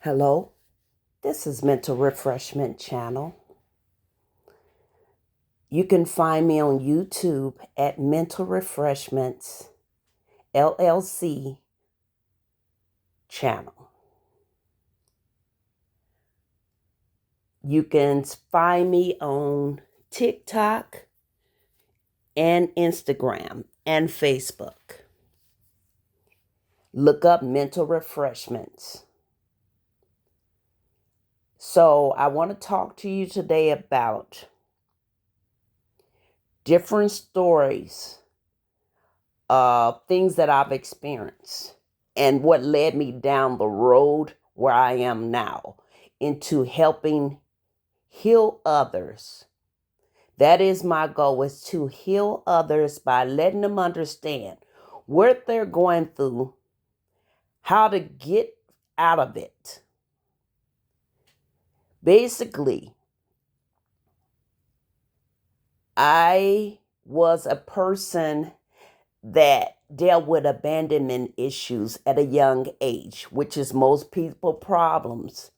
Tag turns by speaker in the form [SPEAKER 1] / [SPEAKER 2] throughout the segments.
[SPEAKER 1] Hello, this is Mental Refreshment Channel. You can find me on YouTube at Mental Refreshments LLC channel. You can find me on TikTok and Instagram and Facebook. Look up Mental Refreshments. So I want to talk to you today about different stories of things that I've experienced and what led me down the road where I am now into helping heal others. That is my goal, is to heal others by letting them understand what they're going through, how to get out of it. Basically, I was a person that dealt with abandonment issues at a young age, which is most people problems.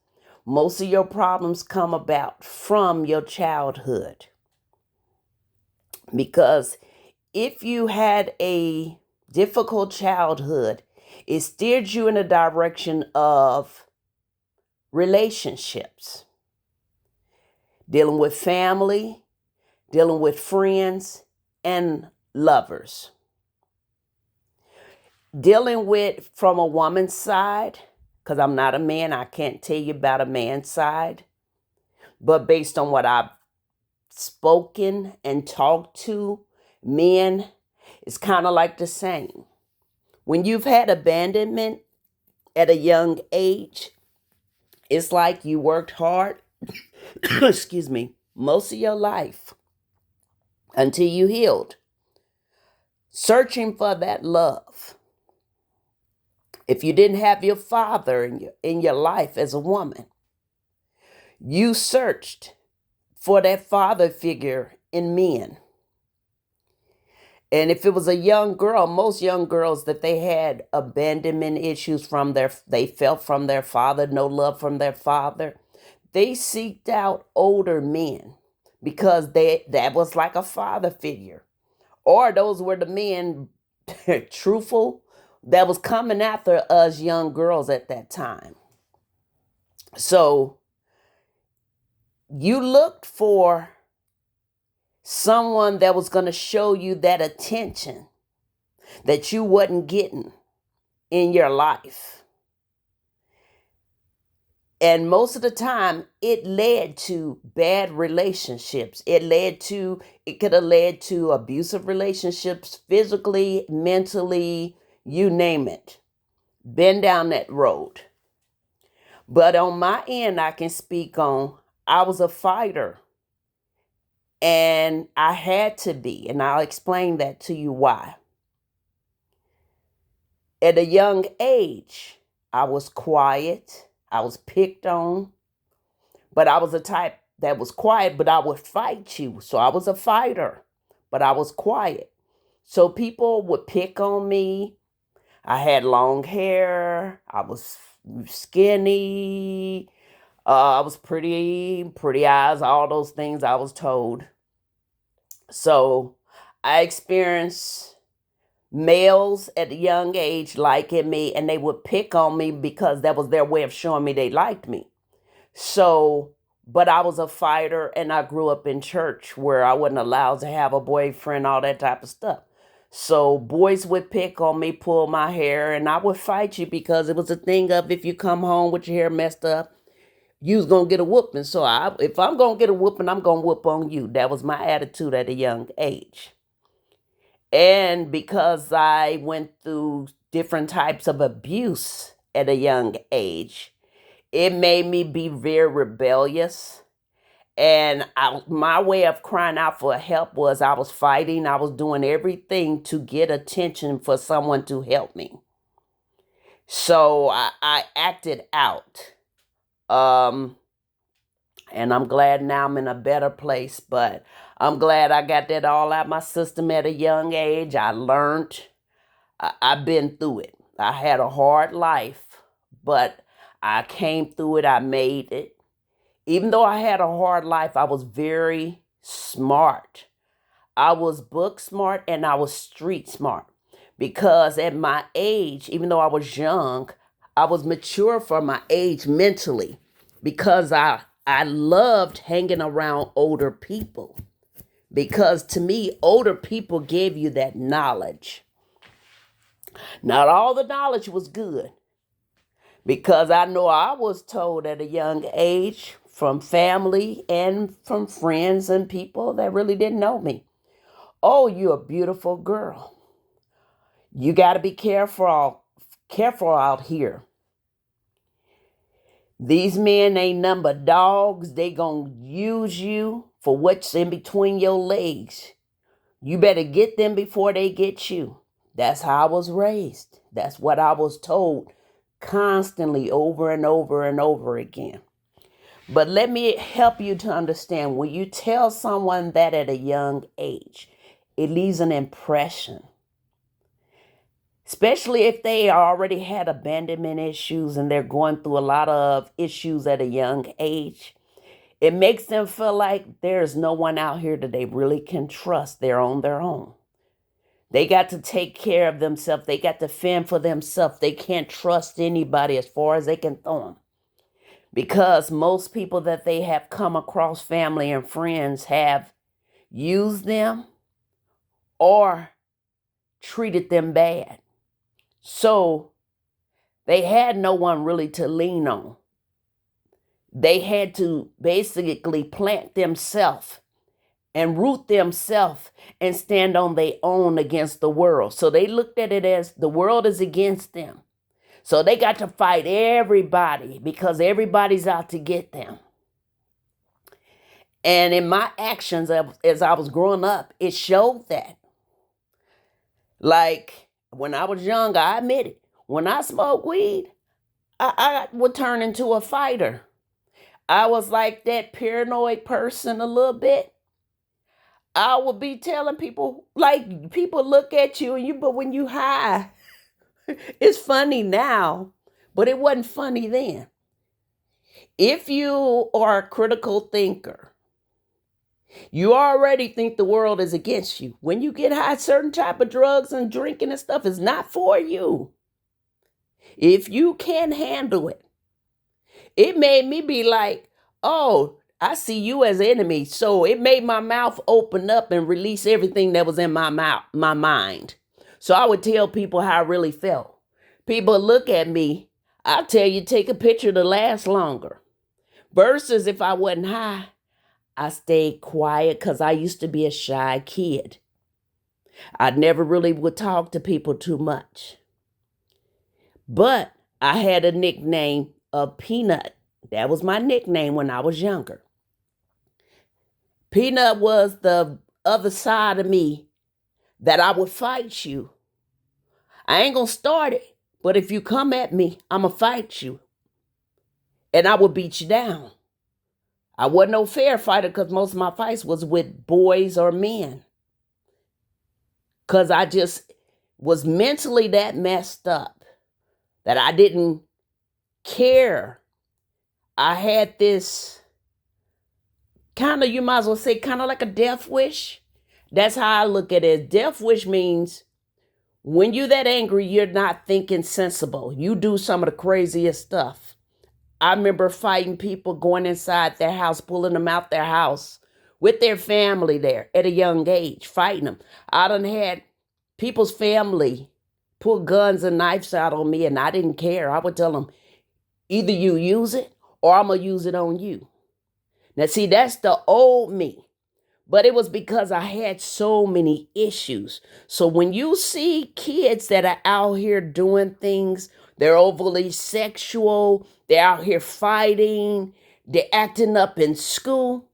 [SPEAKER 1] Most of your problems come about from your childhood. Because if you had a difficult childhood, it steered you in a direction of relationships, dealing with family, dealing with friends, and lovers. Dealing with from a woman's side, because I'm not a man, I can't tell you about a man's side. But based on what I've spoken and talked to, men, it's kind of like the same. When you've had abandonment at a young age, it's like you worked hard, excuse me, most of your life until you healed, searching for that love. If you didn't have your father in your life as a woman, you searched for that father figure in men. And if it was a young girl, most young girls that they had abandonment issues they felt from their father, no love from their father, they seeked out older men because that was like a father figure. Or those were the men, truthful, that was coming after us young girls at that time. So you looked for someone that was going to show you that attention that you wasn't getting in your life. And most of the time, it led to bad relationships. It could have led to abusive relationships, physically, mentally, you name it. Been down that road. But on my end, I can speak on, I was a fighter. And I had to be, and I'll explain that to you why. At a young age, I was quiet. I was picked on, but I was the type that was quiet, but I would fight you. So I was a fighter, but I was quiet. So people would pick on me. I had long hair. I was skinny. I was pretty eyes, all those things I was told. So I experienced males at a young age liking me, and they would pick on me because that was their way of showing me they liked me. So, but I was a fighter, and I grew up in church where I wasn't allowed to have a boyfriend, all that type of stuff. So boys would pick on me, pull my hair, and I would fight you because it was a thing of, if you come home with your hair messed up, you was gonna get a whooping. So if I'm gonna get a whooping, I'm gonna whoop on you. That was my attitude at a young age. And because I went through different types of abuse at a young age, it made me be very rebellious. And my way of crying out for help was I was fighting. I was doing everything to get attention for someone to help me. So I acted out. And I'm glad now I'm in a better place, but I'm glad I got that all out my system at a young age. I learned. I've been through it. I had a hard life, but I came through it. I made it. Even though I had a hard life, I was very smart. I was book smart and I was street smart. Because at my age, even though I was young, I was mature for my age mentally. Because I loved hanging around older people. Because to me, older people gave you that knowledge. Not all the knowledge was good. Because I know I was told at a young age from family and from friends and people that really didn't know me. Oh, you're a beautiful girl. You got to be careful out here. These men ain't nothing but dogs. They gonna use you for what's in between your legs. You better get them before they get you. That's how I was raised. That's what I was told constantly over and over and over again. But let me help you to understand, when you tell someone that at a young age, it leaves an impression. Especially if they already had abandonment issues and they're going through a lot of issues at a young age. It makes them feel like there's no one out here that they really can trust. They're on their own. They got to take care of themselves. They got to fend for themselves. They can't trust anybody as far as they can throw them. Because most people that they have come across, family and friends, have used them or treated them bad. So they had no one really to lean on. They had to basically plant themselves and root themselves and stand on their own against the world. So they looked at it as the world is against them. So they got to fight everybody because everybody's out to get them. And in my actions as I was growing up, it showed that. Like when I was young, I admit it. When I smoked weed, I would turn into a fighter. I was like that paranoid person a little bit. I would be telling people, like, people look at you and but when you high, it's funny now, but it wasn't funny then. If you are a critical thinker, you already think the world is against you. When you get high, certain type of drugs and drinking and stuff is not for you. If you can't handle it, it made me be like, oh, I see you as enemy. So it made my mouth open up and release everything that was in my mind. So I would tell people how I really felt. People look at me, I'll tell you, take a picture to last longer. Versus if I wasn't high, I stayed quiet because I used to be a shy kid. I never really would talk to people too much. But I had a nickname of Peanut. That was my nickname when I was younger. Peanut was the other side of me that I would fight you. I ain't gonna start it, but if you come at me, I'm gonna fight you. And I would beat you down. I wasn't no fair fighter because most of my fights was with boys or men. Because I just was mentally that messed up that I didn't care. I had this kind of, you might as well say, kind of like a death wish. That's how I look at it. Death wish means when you're that angry, you're not thinking sensible. You do some of the craziest stuff. I remember fighting people, going inside their house, pulling them out their house with their family there at a young age, fighting them. I done had people's family pull guns and knives out on me, and I didn't care. I would tell them, either you use it or I'm going to use it on you. Now, see, that's the old me. But it was because I had so many issues. So when you see kids that are out here doing things, they're overly sexual, they're out here fighting, they're acting up in school,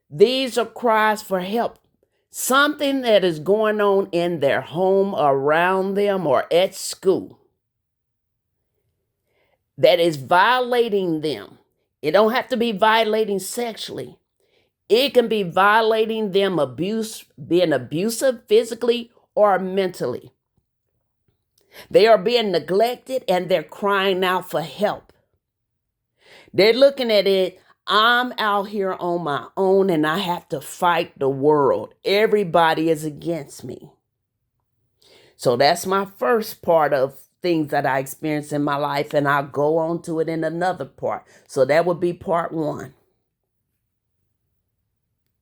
[SPEAKER 1] these are cries for help. Something that is going on in their home, around them, or at school that is violating them. It don't have to be violating sexually. It can be violating them, being abusive physically or mentally. They are being neglected and they're crying out for help. They're looking at it, I'm out here on my own and I have to fight the world. Everybody is against me. So that's my first part of things that I experienced in my life, and I'll go on to it in another part. So that would be part one.